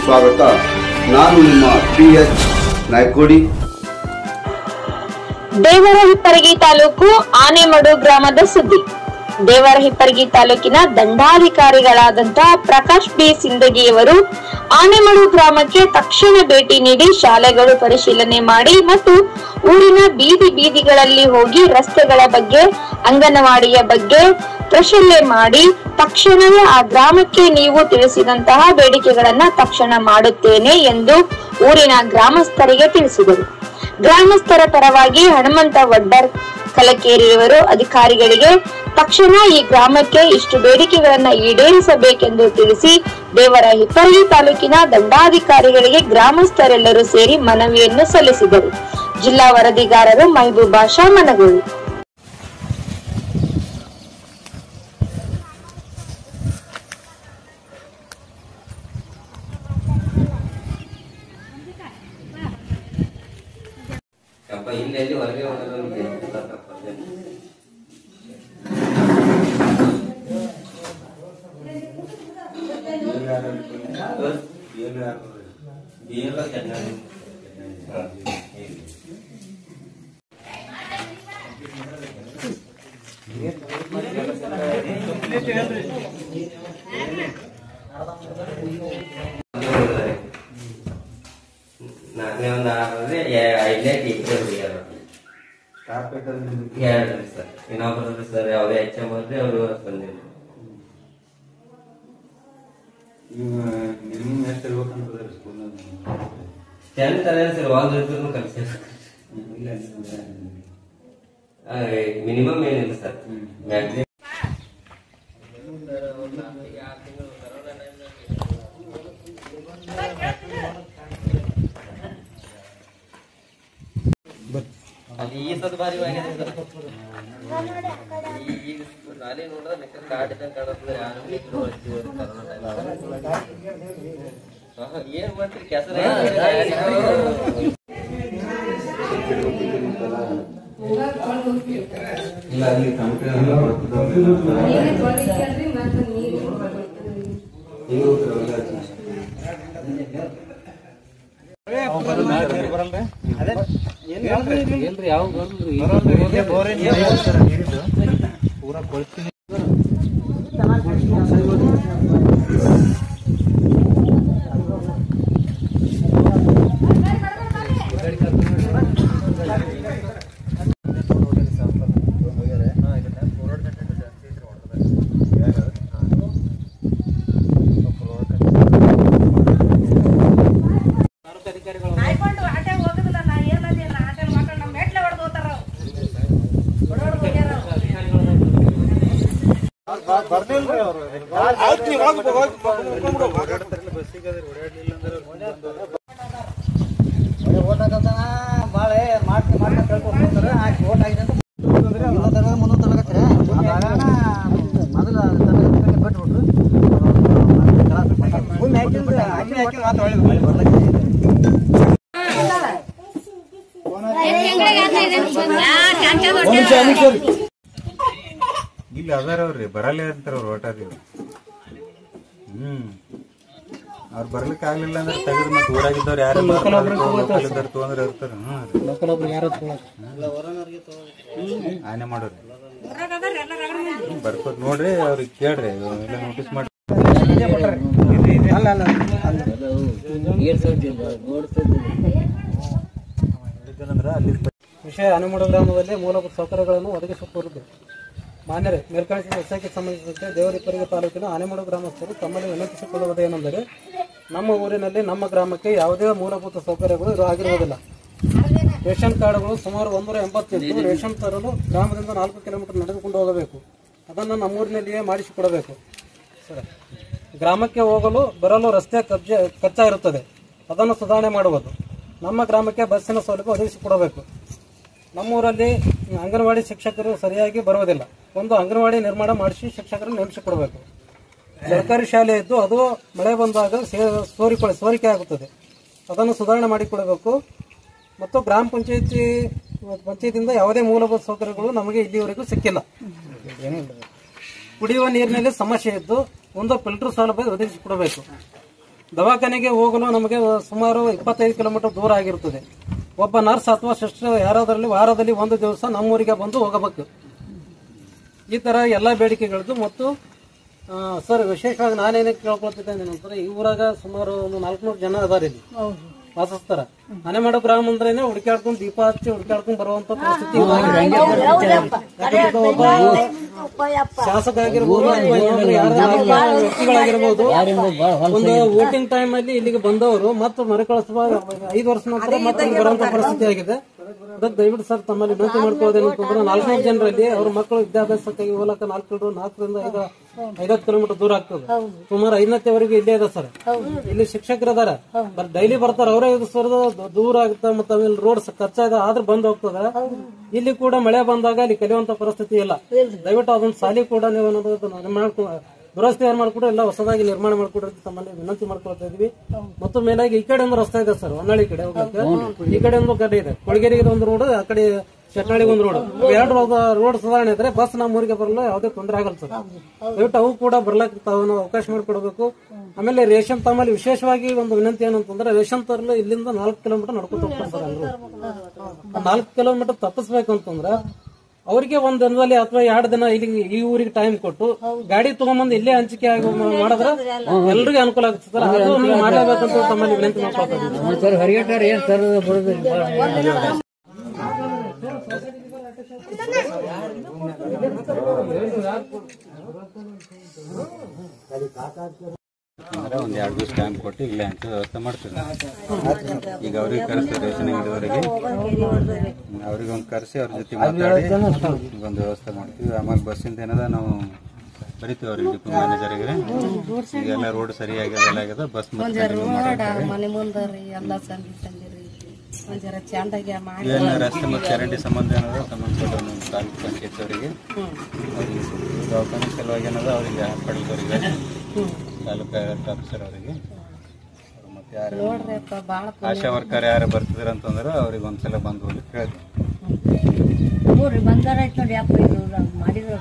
ಸ್ವಾಗತ. ನಾನು ನಿಮ್ಮ PH ನಾಯ್ಕೋಡಿ. ದೇವರಹಿಪ್ಪರಗಿ ತಾಲೂಕು ಆನೆಮಡು ಗ್ರಾಮದ ಸುದ್ದಿ. ದೇವರಹಿಪ್ಪರಗಿ ತಾಲೂಕಿನ ದಂಡಾಧಿಕಾರಿಗಳಾದಂತಹ ಪ್ರಕಾಶ್ ಬಿ ಸಿಂದಗಿಯವರು ಆನೆಮಡು ಗ್ರಾಮಕ್ಕೆ ತಕ್ಷಣ ಭೇಟಿ ನೀಡಿ ಶಾಲೆಗಳು ಪರಿಶೀಲನೆ ಮಾಡಿ ಮತ್ತು ಊರಿನ ಬೀದಿಗಳಲ್ಲಿ ಹೋಗಿ ರಸ್ತೆಗಳ ಬಗ್ಗೆ, ಅಂಗನವಾಡಿಯ ಬಗ್ಗೆ ಪರಿಶೀಲನೆ ಮಾಡಿ ತಕ್ಷಣವೇ ಆ ಗ್ರಾಮಕ್ಕೆ ನೀವು ತಿಳಿಸಿದಂತಹ ಬೇಡಿಕೆಗಳನ್ನ ತಕ್ಷಣ ಮಾಡುತ್ತೇನೆ ಎಂದು ಊರಿನ ಗ್ರಾಮಸ್ಥರಿಗೆ ತಿಳಿಸಿದರು. ಗ್ರಾಮಸ್ಥರ ಪರವಾಗಿ ಹನುಮಂತ ವಡ್ಡರ್ ಕಲಕೇರಿಯವರು ಅಧಿಕಾರಿಗಳಿಗೆ ತಕ್ಷಣ ಈ ಗ್ರಾಮಕ್ಕೆ ಇಷ್ಟು ಬೇಡಿಕೆಗಳನ್ನ ಈಡೇರಿಸಬೇಕೆಂದು ತಿಳಿಸಿ ದೇವರಹಿಪ್ಪರಗಿ ತಾಲೂಕಿನ ದಂಡಾಧಿಕಾರಿಗಳಿಗೆ ಗ್ರಾಮಸ್ಥರೆಲ್ಲರೂ ಸೇರಿ ಮನವಿಯನ್ನು ಸಲ್ಲಿಸಿದರು. ಜಿಲ್ಲಾ ವರದಿಗಾರರು ಮೆಹಬೂಬ್ ಬಾಷಾ ಮನಗೋಳಿ. ಇನ್ನೊಬ್ಬರು ಸರ್ ಯಾವುದೇ ಹೆಚ್ಚ ಬಂದ್ರೆ ಅವರು ಬಂದಿಲ್ಲ. ಸರ್ ಒಂದು ಕಲಿಸ ಮಿನಿಮಮ್ ಏನಿಲ್ಲ ಸರ್. ಮ್ಯಾಕ್ಸಿಮಮ್ ಈ ಸದ್ ಬಾರಿ ಈಗ ನಾಳೆ ನೋಡಿದ್ರೆ ಕಾಡಿದ ಕಾಣುತ್ತದೆ. ಏನ್ ಮಾಡ್ತೀರಿ ಕೆಸರ ಪೂರಾ ಕೊಳ್ತೀನಿ. ಇಲ್ಲಿ ಅದಾರವ್ರಿ ಬರಲ್ಲ ಅಂತಾರ ಅವ್ರು ಓಟಾರಿ. ಅವ್ರು ಬರ್ಲಿಕ್ಕೆ ಆಗ್ಲಿಲ್ಲ ಅಂದ್ರೆ ತೆಗೆದು ಮತ್ತೆ ಊರಾಗಿದ್ದವ್ರು ಯಾರು ತೊಂದ್ರೆ ಇರ್ತಾರ. ಆನೆ ಮಾಡೋರಿ ಬರ್ಕೋದ್ ನೋಡ್ರಿ, ಅವ್ರಿಗೆ ಕೇಳ್ರಿ, ಎಲ್ಲ ನೋಟಿಸ್ ಮಾಡಿ. ವಿಷಯ ಆನೆಮಡು ಗ್ರಾಮದಲ್ಲಿ ಮೂಲಭೂತ ಸೌಕರ್ಯಗಳನ್ನು ಒದಗಿಸಿಕೊಡುವುದು. ಮಾನ್ಯರೇ, ಮೇಲ್ಕಾಣಿಸಿದ ವಿಷಯಕ್ಕೆ ಸಂಬಂಧಿಸಿದಂತೆ ದೇವರಹಿಪ್ಪರಗಿ ತಾಲೂಕಿನ ಆನೆಮಡು ಗ್ರಾಮಸ್ಥರು ತಮ್ಮಲ್ಲಿ ವಿನಂತಿಸಿಕೊಳ್ಳುವುದೇನೆಂದರೆ, ನಮ್ಮ ಊರಿನಲ್ಲಿ ನಮ್ಮ ಗ್ರಾಮಕ್ಕೆ ಯಾವುದೇ ಮೂಲಭೂತ ಸೌಕರ್ಯಗಳು ಆಗಿರುವುದಿಲ್ಲ. ರೇಷನ್ ಕಾರ್ಡ್ಗಳು ಸುಮಾರು 180 ರೇಷನ್ ತರಲು ಗ್ರಾಮದಿಂದ 4 ಕಿಲೋಮೀಟರ್ ನಡೆದುಕೊಂಡು ಹೋಗಬೇಕು. ಅದನ್ನು ನಮ್ಮೂರಿನಲ್ಲಿಯೇ ಮಾಡಿಸಿಕೊಡಬೇಕು. ಗ್ರಾಮಕ್ಕೆ ಹೋಗಲು ಬರಲು ರಸ್ತೆ ಕಚ್ಚಾ ಇರುತ್ತದೆ, ಅದನ್ನು ಸುಧಾರಣೆ ಮಾಡುವುದು. ನಮ್ಮ ಗ್ರಾಮಕ್ಕೆ ಬಸ್ಸಿನ ಸೌಲಭ್ಯ ಒದಗಿಸಿಕೊಡಬೇಕು. ನಮ್ಮೂರಲ್ಲಿ ಅಂಗನವಾಡಿ ಶಿಕ್ಷಕರು ಸರಿಯಾಗಿ ಬರುವುದಿಲ್ಲ. ಒಂದು ಅಂಗನವಾಡಿ ನಿರ್ಮಾಣ ಮಾಡಿಸಿ ಶಿಕ್ಷಕರನ್ನು ನೇಮಿಸಿಕೊಡಬೇಕು. ಸರ್ಕಾರಿ ಶಾಲೆ ಇದ್ದು ಅದು ಮಳೆ ಬಂದಾಗ ಸೋರಿಕೆ ಆಗುತ್ತದೆ, ಅದನ್ನು ಸುಧಾರಣೆ ಮಾಡಿಕೊಡಬೇಕು. ಮತ್ತು ಗ್ರಾಮ ಪಂಚಾಯತಿಯಿಂದ ಯಾವುದೇ ಮೂಲಭೂತ ಸೌಕರ್ಯಗಳು ನಮಗೆ ಇಲ್ಲಿವರೆಗೂ ಸಿಕ್ಕಿಲ್ಲ. ಕುಡಿಯುವ ನೀರಿನಲ್ಲಿ ಸಮಸ್ಯೆ ಇದ್ದು ಒಂದು ಫಿಲ್ಟರ್ ಸೌಲಭ್ಯ ಒದಗಿಸಿಕೊಡಬೇಕು. ದವಾಖಾನೆಗೆ ಹೋಗಲು ನಮಗೆ ಸುಮಾರು 25 ಕಿಲೋಮೀಟರ್ ದೂರ ಆಗಿರುತ್ತದೆ. ಒಬ್ಬ ನರ್ಸ್ ಅಥವಾ ಸಿಸ್ಟರ್ ಯಾರಾದ್ರಲ್ಲಿ ವಾರದಲ್ಲಿ ಒಂದು ದಿವಸ ನಮ್ಮೂರಿಗೆ ಬಂದು ಹೋಗಬೇಕು. ಈ ತರ ಎಲ್ಲಾ ಬೇಡಿಕೆಗಳದ್ದು. ಮತ್ತು ಸರ್, ವಿಶೇಷವಾಗಿ ನಾನೇನೇ ಕೇಳ್ಕೊಳ್ತಿದ್ದೇನೆ ಅಂತಂದ್ರೆ, ಈ ಊರಾಗ ಸುಮಾರು ಒಂದು 400 ಜನ ಅದಾರ ಇಲ್ಲಿ ವಾಸಿಸ್ತಾರ. ಮನೆ ಮಾಡೋ ಗ್ರಾಮ ಅಂದ್ರೇನೆ ಹುಡುಕಾಡ್ಕೊಂಡು ದೀಪ ಹಚ್ಚಿ ಹುಡುಕಾಡ್ಕೊಂಡು ಬರುವಂತ ಪರಿಸ್ಥಿತಿ. ಒಬ್ಬ ಶಾಸಕ ಆಗಿರ್ಬೋದು, ವ್ಯಕ್ತಿಗಳಾಗಿರ್ಬೋದು, ಒಂದು ವೋಟಿಂಗ್ ಟೈಮ್ ಅಲ್ಲಿ ಇಲ್ಲಿಗೆ ಬಂದವರು ಮತ್ತು ಮರುಕಳಿಸುವಾಗ 5 ವರ್ಷ ನಂತರ ಮತ್ತೆ ಬರುವಂತ ಪರಿಸ್ಥಿತಿ ಆಗಿದೆ. ಅದಕ್ಕೆ ದಯವಿಟ್ಟು ಸರ್ ತಮ್ಮಲ್ಲಿ ವಿನಂತಿ ಮಾಡ್ಕೊಳ್ಳೋದೇನು ಅಂತಂದ್ರೆ, 400 ಜನರಲ್ಲಿ ಅವ್ರ ಮಕ್ಕಳು ವಿದ್ಯಾಭ್ಯಾಸಕ್ಕಾಗಿ ಹೋಗಲಕ್ಕ 4ರಿಂದ 50 ಕಿಲೋಮೀಟರ್ ದೂರ ಆಗ್ತದೆ. ಸುಮಾರು 5ನತ್ತೆವರೆಗೂ ಇಲ್ಲೇ ಇದೆ ಸರ್. ಇಲ್ಲಿ ಶಿಕ್ಷಕರು ಅದಾರ, ಡೈಲಿ ಬರ್ತಾರ. ಅವರೇ ಸರ್ ದೂರ ಆಗುತ್ತೆ. ಮತ್ತೆ ಆಮೇಲೆ ರೋಡ್ ಕಚ್ಚಾ ಇದೆ, ಆದ್ರೂ ಬಂದ್ ಹೋಗ್ತದ. ಇಲ್ಲಿ ಕೂಡ ಮಳೆ ಬಂದಾಗ ಅಲ್ಲಿ ಕಲಿಯುವಂತ ಪರಿಸ್ಥಿತಿ ಇಲ್ಲ. ದಯವಿಟ್ಟು ಅದೊಂದು ಸಾಲಿ ಕೂಡ ನೀವು ದುರಸ್ತಿ ಏನ್ ಮಾಡ್ಕೊಡ್ರಿ, ಎಲ್ಲ ಹೊಸದಾಗಿ ನಿರ್ಮಾಣ ಮಾಡ್ಕೊಡ್ರಿ ತಮ್ಮಲ್ಲಿ ವಿನಂತಿ ಮಾಡ್ಕೊಳ್ತಾ ಇದೀವಿ. ಮತ್ತು ಮೇಲಾಗಿ ಈ ಕಡೆ ಒಂದು ರಸ್ತೆ ಇದೆ ಸರ್, ಹೊನ್ನಾಳಿ ಕಡೆ ಹೋಗಕ್ಕೆ. ಈ ಕಡೆ ಒಂದು ಗಡ್ಡೆ ಇದೆ, ಕೊಳಗೇರಿಗೆ ಒಂದು ರೋಡ್, ಆ ಕಡೆ ಚಟ್ನಾಳಿಗೆ ಒಂದು ರೋಡ್. 2 ರೋಡ್ ಸುಧಾರಣೆ ಇದ್ರೆ ಬಸ್ ನಮ್ಮೂರಿಗೆ ಬರಲ್ಲ, ಯಾವುದೇ ತೊಂದರೆ ಆಗಲ್ಲ ಸರ್. ದಯವಿಟ್ಟು ಅವು ಕೂಡ ಬರ್ಲಕ್ಕೆ ತಾವು ಅವಕಾಶ ಮಾಡಿಕೊಡ್ಬೇಕು. ಆಮೇಲೆ ರೇಷನ್ ತಮ್ಮಲ್ಲಿ ವಿಶೇಷವಾಗಿ ಒಂದು ವಿನಂತಿ ಏನಂತಂದ್ರೆ, ರೇಷನ್ ತರಲು ಇಲ್ಲಿಂದ 4 ಕಿಲೋಮೀಟರ್ ನಡ್ಕೊತ ಹೋಗ್ತಾರೆ ಸರ್. ಎಲ್ಲರೂ 4 ಕಿಲೋಮೀಟರ್ ತಪ್ಪಿಸ್ಬೇಕು ಅಂತಂದ್ರೆ ಅವರಿಗೆ ಒಂದ್ ದಿನದಲ್ಲಿ ಅಥವಾ 2 ದಿನ ಇಲ್ಲಿ ಈ ಊರಿಗೆ ಟೈಮ್ ಕೊಟ್ಟು ಗಾಡಿ ತಗೊಂಡ್ಬಂದು ಇಲ್ಲೇ ಹಂಚಿಕೆ ಆಗಿ ಮಾಡಿದ್ರೆ ಎಲ್ರಿಗೂ ಅನುಕೂಲ ಆಗುತ್ತೆ ಸರ್. ಅದು ನೀವು ಮಾಡಲೇಬೇಕಂತ ತಮ್ಮಲ್ಲಿ ವಿನಂತಿ ಮಾಡ್ಕೊಳ್ತಾ ಅಂದ್ರೆ ಒಂದ್ 2 ದಿವಸ ಟೈಮ್ ಕೊಟ್ಟು ಇಲ್ಲೇ ಹಂಚೋ ವ್ಯವಸ್ಥೆ ಮಾಡ್ತೀವಿ. ಈಗ ಅವ್ರಿಗೆ ಕರೆಸ್ತೀವಿ, ರೇಷನ್ ಅಂಗಡಿಯವರಿಗೆ ಅವ್ರಿಗೆ ಒಂದು ಕರೆಸಿ ಅವ್ರ ಜೊತೆ ಮಾತಾಡಿ ಒಂದು ವ್ಯವಸ್ಥೆ ಮಾಡ್ತೀವಿ. ಆಮೇಲೆ ಬಸ್ಸಿಂದ ಏನದ ನಾವು ಬರೀತೀವಿ ಅವ್ರಿಗೆ, ಡಿಪೋ ಮ್ಯಾನೇಜರ್ಗೆ. ಈಗೆಲ್ಲ ರೋಡ್ ಸರಿಯಾಗ್ಯದ, ಬಸ್ ಮನೆ ಮುಂದ್ರಿ ಎಲ್ಲ ಏನು ರಸ್ತೆ ಮತ್ತು ಚರಂಡಿ ಸಂಬಂಧ ಏನದ ಸಂಬಂಧಪಟ್ಟ ತಾಲೂಕು ಪಂಚಾಯತ್ ಅವರಿಗೆ, ದವಾಖಾನೆ ಸಲುವಾಗಿ ಏನದ ಅವರಿಗೆ ಪಡೆದವರಿಗೆ, ತಾಲೂಕು ಆಫೀಸರ್ ಅವರಿಗೆ, ಮತ್ತೆ ಯಾರು ಆಶಾ ವರ್ಕರ್ ಯಾರು ಬರ್ತಿದಾರ ಅಂತಂದ್ರೆ ಅವ್ರಿಗೆ ಒಂದ್ಸಲ ಬಂದು ಹೋಗ್ಲಿಕ್ಕೆ ಹೇಳ್ತೀವಿ. ಬಂದಾರ ಮಾಡಿದ್ರು